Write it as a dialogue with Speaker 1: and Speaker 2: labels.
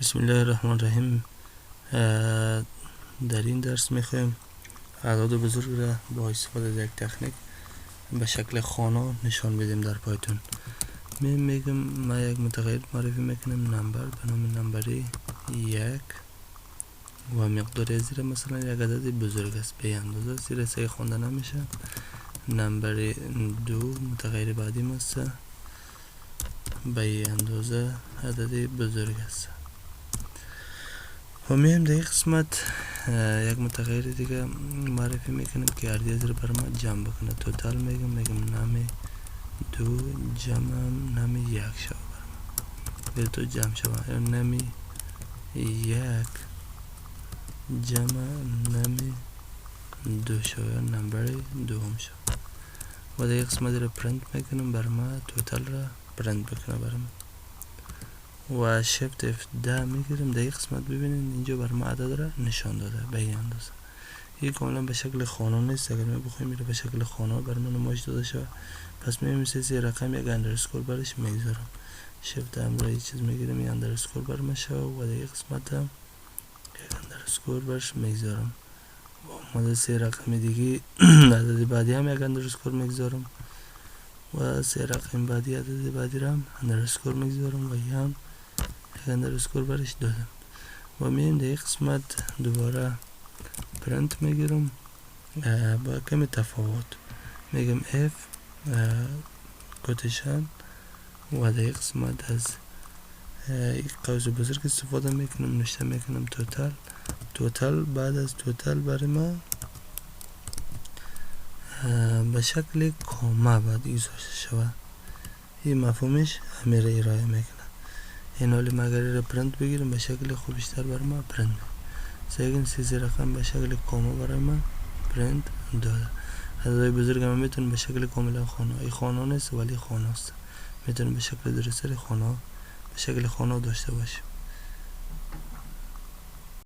Speaker 1: بسم الله الرحمن الرحیم. در این درس میخوایم اعداد بزرگ را با استفاده از یک تکنیک به شکل خوانا نشان بدیم در پایتون. میگم ما یک متغیر معرفی میکنیم نمبر به نام نمبری یک و مقدار زیر مثلا یک عدد بزرگ است به اندازه زیر سه خوانده نمیشه. نمبر دو متغیر بعدی است به اندازه عدد بزرگ است. و میایم در این قسمت یک متغیر دیگه معرفی میکنیم که اردی از رو بر ما جمع بکنه. توتال میگم نمی دو جمع نمی یک شو بر ما به تو جمع شو یا نمی یک جمع نمی دو شو یا نمبر دوم شو. و در این قسمت رو پرنت میکنم بر ما توتال را پرنت بکنه بر ما و شیفت F10 میگیریم. در این قسمت ببینید اینجا بر ما عدد را نشان داده به این اندازه. این کاملا به شکل خوانا نیست. اگر ما بخوایم میره به شکل خوانا بر ما نمایش داده شود پس میمیسه یه رقم یک اندرسکور برش میگذارم. شیفت همراه یه چیز میگیرم یه اندرسکور بر ما شود و در این قسمت هم یک اندرسکور برش میگذارم. با مدل سه رقم دیگه عدد بعدی هم یک اندرسکور میگذارم و سه رقم بعدی عدد بعدی را هم اندرسکور میگذارم و یه هم یک اندرسکور برش دادم. و میایم در این قسمت دوباره پرنت میگیرم با کمی تفاوت میگم F کوتشن و در این قسمت از قوس بزرگ استفاده میکنم نشته میکنم توتال بعد از توتال برای ما به شکل کامه باید ایزاش شود. این مفهومش همه را ارائه میکنه. این حالی مگری را پرنت بگیرم به شکل خوبشتر برای ما پرنت سیگن سی رقم به شکل کامه برای ما پرنت داده. عددهای بزرگ هم میتونیم به شکل کاملا خوانا. این خوانا نیست ولی خوانا است. میتونیم به شکل درسته خوانا به شکل خوانا داشته باشیم.